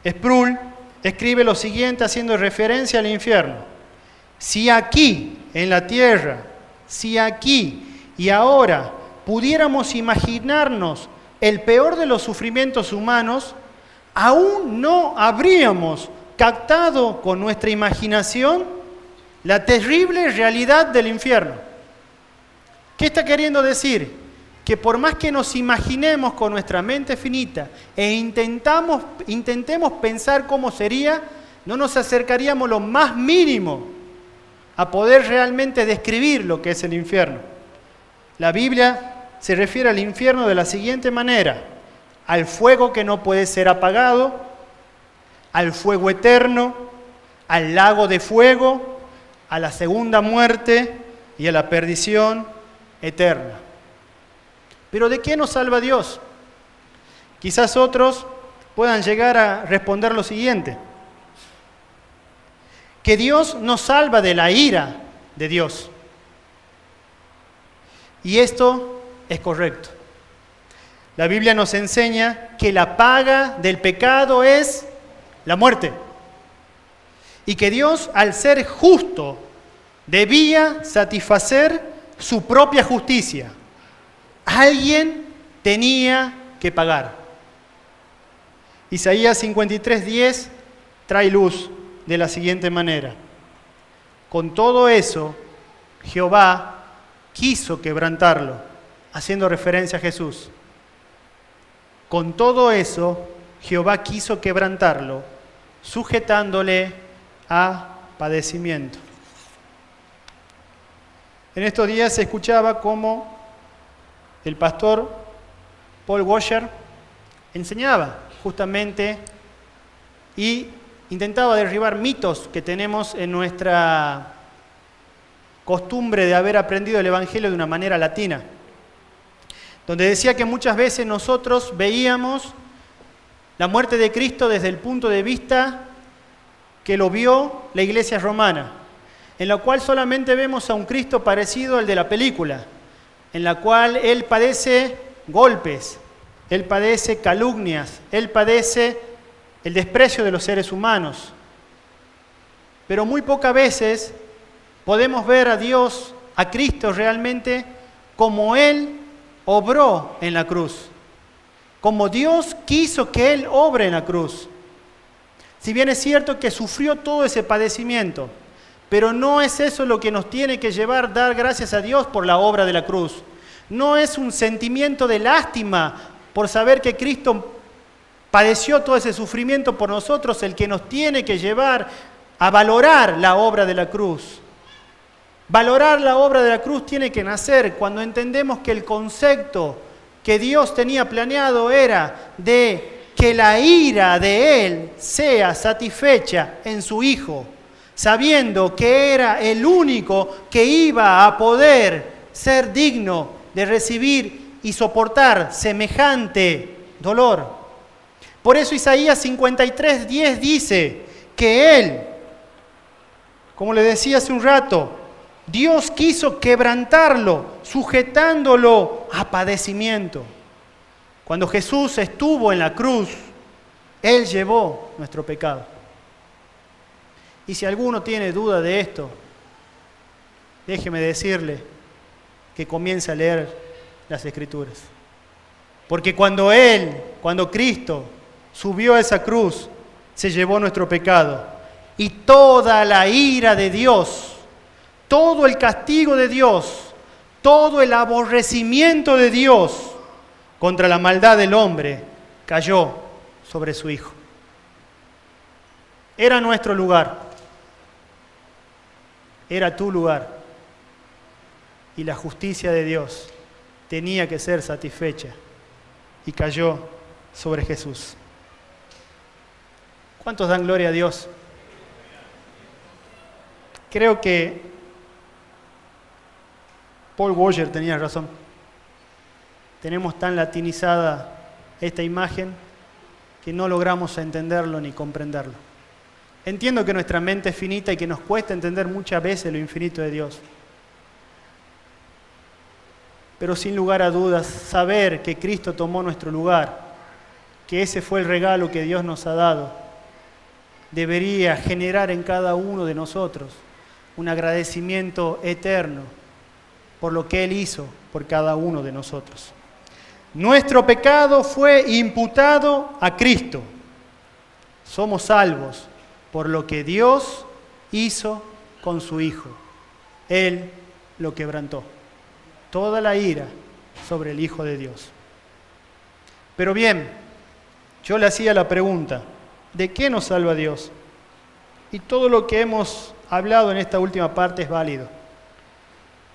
Sproul escribe lo siguiente haciendo referencia al infierno: si aquí, en la tierra, si aquí y ahora pudiéramos imaginarnos el peor de los sufrimientos humanos, aún no habríamos captado con nuestra imaginación la terrible realidad del infierno. ¿Qué está queriendo decir? Que por más que nos imaginemos con nuestra mente finita e intentemos pensar cómo sería, no nos acercaríamos lo más mínimo a poder realmente describir lo que es el infierno. La Biblia se refiere al infierno de la siguiente manera: al fuego que no puede ser apagado, al fuego eterno, al lago de fuego, a la segunda muerte y a la perdición eterna. ¿Pero de qué nos salva Dios? Quizás otros puedan llegar a responder lo siguiente: que Dios nos salva de la ira de Dios. Y esto es correcto. La Biblia nos enseña que la paga del pecado es la muerte. Y que Dios, al ser justo, debía satisfacer su propia justicia. Alguien tenía que pagar. Isaías 53:10 trae luz de la siguiente manera: con todo eso, Jehová quiso quebrantarlo, haciendo referencia a Jesús. Con todo eso, Jehová quiso quebrantarlo, sujetándole a padecimiento. En estos días se escuchaba cómo el pastor Paul Washer enseñaba justamente y intentaba derribar mitos que tenemos en nuestra costumbre de haber aprendido el Evangelio de una manera latina, donde decía que muchas veces nosotros veíamos la muerte de Cristo desde el punto de vista que lo vio la Iglesia romana, en la cual solamente vemos a un Cristo parecido al de la película, en la cual Él padece golpes, Él padece calumnias, Él padece el desprecio de los seres humanos. Pero muy pocas veces podemos ver a Dios, a Cristo realmente, como Él obró en la cruz, como Dios quiso que Él obre en la cruz. Si bien es cierto que sufrió todo ese padecimiento, pero no es eso lo que nos tiene que llevar a dar gracias a Dios por la obra de la cruz. No es un sentimiento de lástima por saber que Cristo padeció todo ese sufrimiento por nosotros el que nos tiene que llevar a valorar la obra de la cruz. Valorar la obra de la cruz tiene que nacer cuando entendemos que el concepto que Dios tenía planeado era de que la ira de Él sea satisfecha en su Hijo, sabiendo que era el único que iba a poder ser digno de recibir y soportar semejante dolor. Por eso Isaías 53:10 dice que Él, como le decía hace un rato, Dios quiso quebrantarlo, sujetándolo a padecimiento. Cuando Jesús estuvo en la cruz, Él llevó nuestro pecado. Y si alguno tiene duda de esto, déjeme decirle que comience a leer las Escrituras. Porque cuando Cristo subió a esa cruz, se llevó nuestro pecado. Y toda la ira de Dios, todo el castigo de Dios, todo el aborrecimiento de Dios contra la maldad del hombre cayó sobre su Hijo. Era nuestro lugar, era tu lugar. y la justicia de Dios tenía que ser satisfecha y cayó sobre Jesús. ¿Cuántos dan gloria a Dios? Creo que Paul Washer tenía razón. Tenemos tan latinizada esta imagen que no logramos entenderlo ni comprenderlo. Entiendo que nuestra mente es finita y que nos cuesta entender muchas veces lo infinito de Dios. Pero sin lugar a dudas, saber que Cristo tomó nuestro lugar, que ese fue el regalo que Dios nos ha dado, debería generar en cada uno de nosotros un agradecimiento eterno por lo que Él hizo por cada uno de nosotros. Nuestro pecado fue imputado a Cristo. Somos salvos por lo que Dios hizo con su Hijo. Él lo quebrantó. Toda la ira sobre el Hijo de Dios. Pero bien, yo le hacía la pregunta, ¿de qué nos salva Dios? Y todo lo que hemos hablado en esta última parte es válido.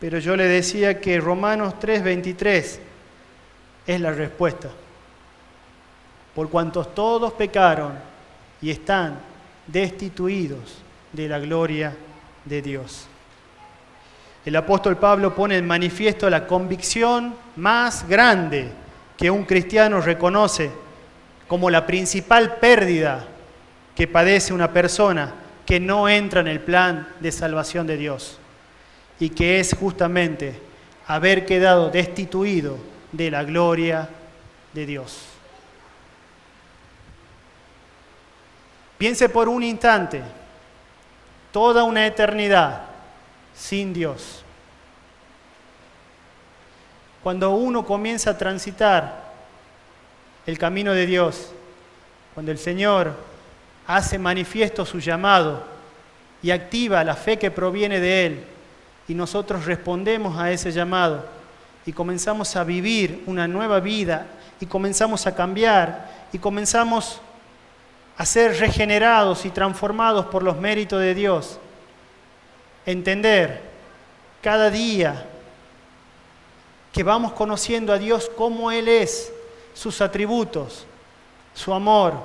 Pero yo le decía que Romanos 3:23 es la respuesta. Por cuantos todos pecaron y están destituidos de la gloria de Dios. El apóstol Pablo pone en manifiesto la convicción más grande que un cristiano reconoce como la principal pérdida que padece una persona que no entra en el plan de salvación de Dios, y que es justamente haber quedado destituido de la gloria de Dios. Piense por un instante, toda una eternidad sin Dios. Cuando uno comienza a transitar el camino de Dios, cuando el Señor hace manifiesto su llamado y activa la fe que proviene de Él, y nosotros respondemos a ese llamado y comenzamos a vivir una nueva vida y comenzamos a cambiar y comenzamos a ser regenerados y transformados por los méritos de Dios. Entender cada día que vamos conociendo a Dios como Él es, sus atributos, su amor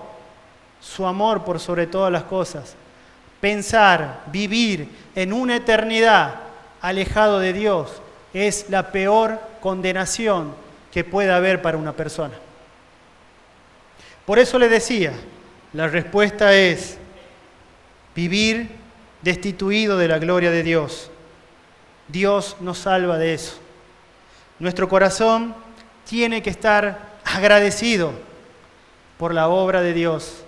por sobre todas las cosas. Pensar, vivir en una eternidad alejado de Dios es la peor condenación que pueda haber para una persona. Por eso le decía, la respuesta es vivir destituido de la gloria de Dios. Dios nos salva de eso. Nuestro corazón tiene que estar agradecido por la obra de Dios,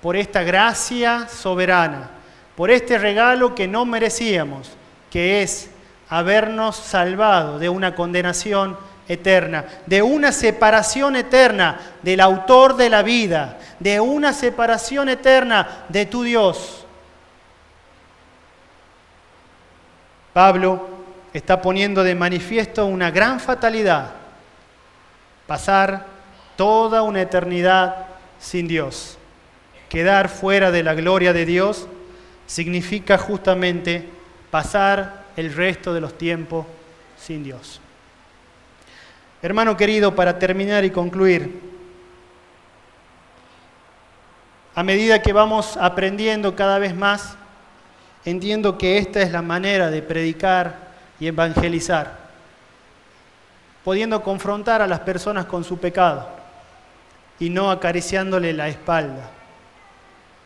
por esta gracia soberana, por este regalo que no merecíamos, que es habernos salvado de una condenación eterna, de una separación eterna del autor de la vida, de una separación eterna de tu Dios. Pablo está poniendo de manifiesto una gran fatalidad: pasar toda una eternidad sin Dios. Quedar fuera de la gloria de Dios significa justamente pasar el resto de los tiempos sin Dios. Hermano querido, para terminar y concluir, a medida que vamos aprendiendo cada vez más, entiendo que esta es la manera de predicar y evangelizar, pudiendo confrontar a las personas con su pecado y no acariciándole la espalda,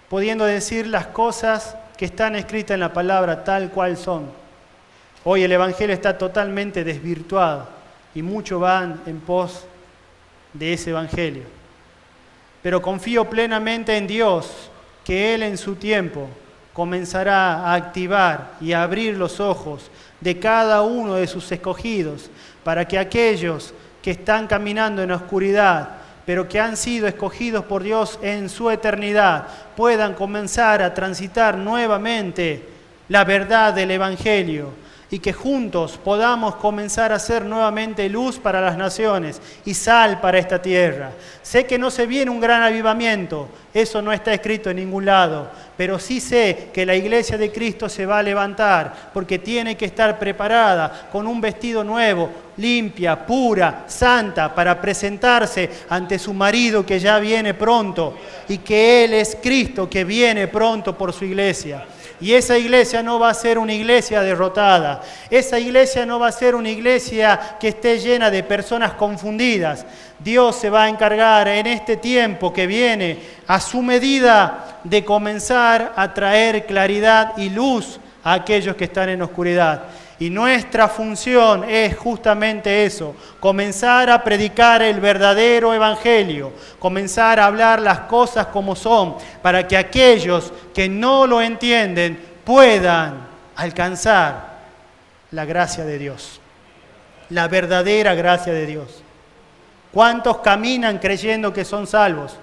pudiendo decir las cosas que están escritas en la palabra tal cual son. Hoy el Evangelio está totalmente desvirtuado y muchos van en pos de ese Evangelio. Pero confío plenamente en Dios, que Él en su tiempo comenzará a activar y a abrir los ojos de cada uno de sus escogidos, para que aquellos que están caminando en la oscuridad, pero que han sido escogidos por Dios en su eternidad, puedan comenzar a transitar nuevamente la verdad del Evangelio y que juntos podamos comenzar a ser nuevamente luz para las naciones y sal para esta tierra. Sé que no se viene un gran avivamiento, eso no está escrito en ningún lado, pero sí sé que la iglesia de Cristo se va a levantar porque tiene que estar preparada con un vestido nuevo, limpia, pura, santa, para presentarse ante su marido que ya viene pronto y que Él es Cristo que viene pronto por su iglesia. Y esa iglesia no va a ser una iglesia derrotada. Esa iglesia no va a ser una iglesia que esté llena de personas confundidas. Dios se va a encargar en este tiempo que viene, a su medida, de comenzar a traer claridad y luz a aquellos que están en oscuridad. Y nuestra función es justamente eso, comenzar a predicar el verdadero evangelio, comenzar a hablar las cosas como son, para que aquellos que no lo entienden puedan alcanzar la gracia de Dios, la verdadera gracia de Dios. ¿Cuántos caminan creyendo que son salvos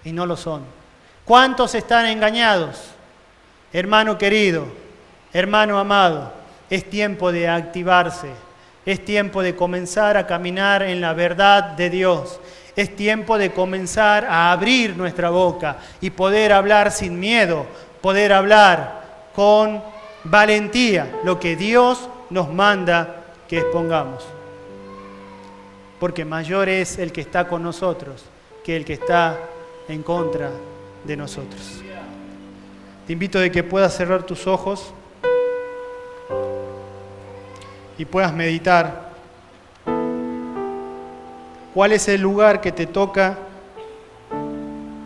y no lo son? ¿Cuántos están engañados? Hermano querido, hermano amado, es tiempo de activarse, es tiempo de comenzar a caminar en la verdad de Dios, es tiempo de comenzar a abrir nuestra boca y poder hablar sin miedo, poder hablar con valentía lo que Dios nos manda que expongamos. Porque mayor es el que está con nosotros que el que está en contra de nosotros. Te invito a que puedas cerrar tus ojos y puedas meditar cuál es el lugar que te toca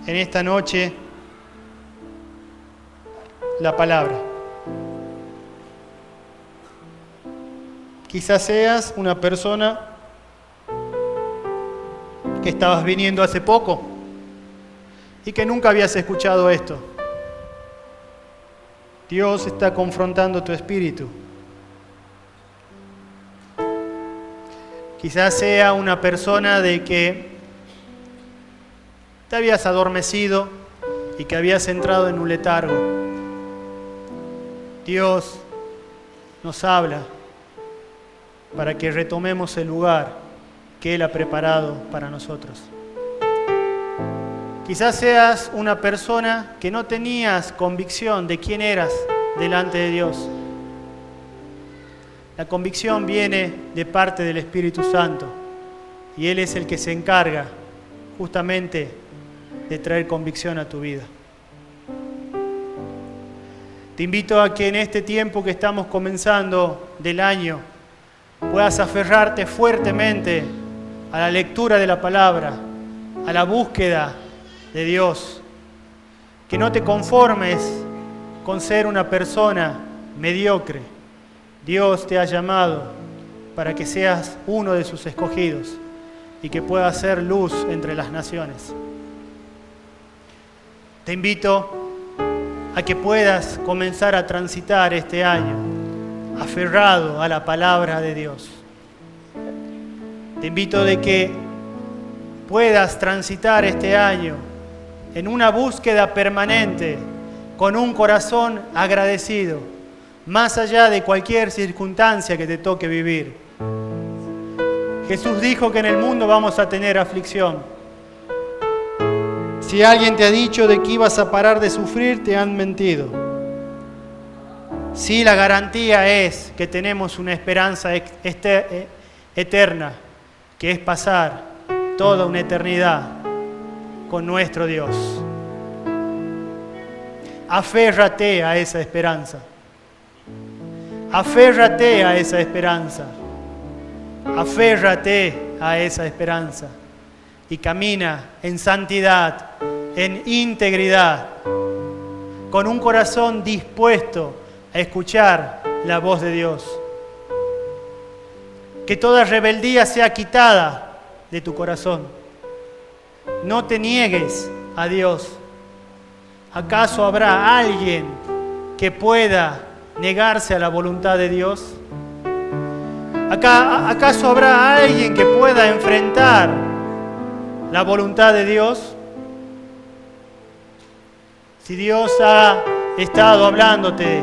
en esta noche la palabra. Quizás seas una persona que estabas viniendo hace poco y que nunca habías escuchado esto. Dios está confrontando tu espíritu. Quizás sea una persona de que te habías adormecido y que habías entrado en un letargo. Dios nos habla para que retomemos el lugar que Él ha preparado para nosotros. Quizás seas una persona que no tenías convicción de quién eras delante de Dios. La convicción viene de parte del Espíritu Santo y Él es el que se encarga justamente de traer convicción a tu vida. Te invito a que en este tiempo que estamos comenzando del año puedas aferrarte fuertemente a la lectura de la palabra, a la búsqueda de Dios. Que no te conformes con ser una persona mediocre. Dios te ha llamado para que seas uno de sus escogidos y que puedas ser luz entre las naciones. Te invito a que puedas comenzar a transitar este año aferrado a la palabra de Dios. Te invito de que puedas transitar este año en una búsqueda permanente con un corazón agradecido, más allá de cualquier circunstancia que te toque vivir. Jesús dijo que en el mundo vamos a tener aflicción. Si alguien te ha dicho de que ibas a parar de sufrir, te han mentido. Sí, la garantía es que tenemos una esperanza eterna, que es pasar toda una eternidad con nuestro Dios. Aférrate a esa esperanza. Aférrate a esa esperanza. Aférrate a esa esperanza. Y camina en santidad, en integridad, con un corazón dispuesto a escuchar la voz de Dios. Que toda rebeldía sea quitada de tu corazón. No te niegues a Dios. ¿Acaso habrá alguien que pueda negarse a la voluntad de Dios? ¿Acaso habrá alguien que pueda enfrentar la voluntad de Dios? Si Dios ha estado hablándote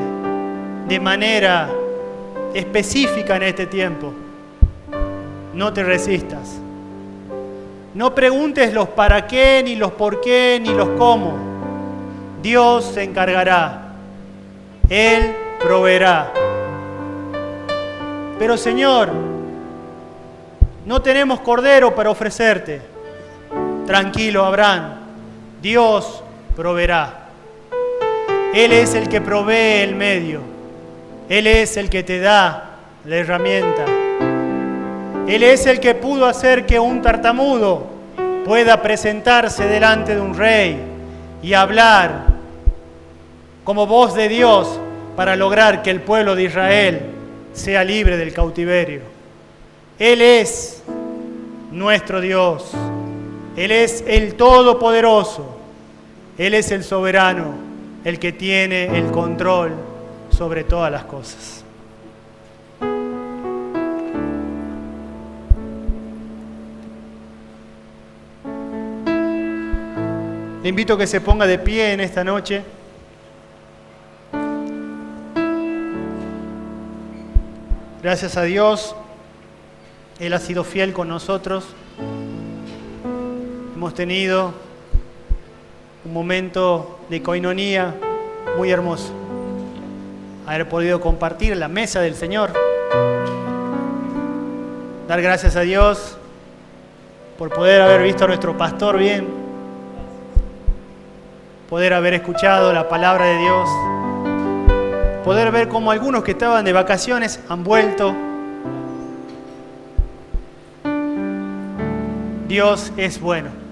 de manera específica en este tiempo. No te resistas. No preguntes los para qué, ni los por qué, ni los cómo. Dios se encargará. Él proveerá. Pero Señor, no tenemos cordero para ofrecerte. Tranquilo, Abraham. Dios proveerá. Él es el que provee el medio. Él es el que te da la herramienta. Él es el que pudo hacer que un tartamudo pueda presentarse delante de un rey y hablar como voz de Dios para lograr que el pueblo de Israel sea libre del cautiverio. Él es nuestro Dios. Él es el Todopoderoso. Él es el soberano, el que tiene el control sobre todas las cosas. Le invito a que se ponga de pie en esta noche. Gracias a Dios, Él ha sido fiel con nosotros. Hemos tenido un momento de coinonía muy hermoso. Haber podido compartir la mesa del Señor. Dar gracias a Dios por poder haber visto a nuestro pastor bien. Poder haber escuchado la palabra de Dios, poder ver cómo algunos que estaban de vacaciones han vuelto. Dios es bueno.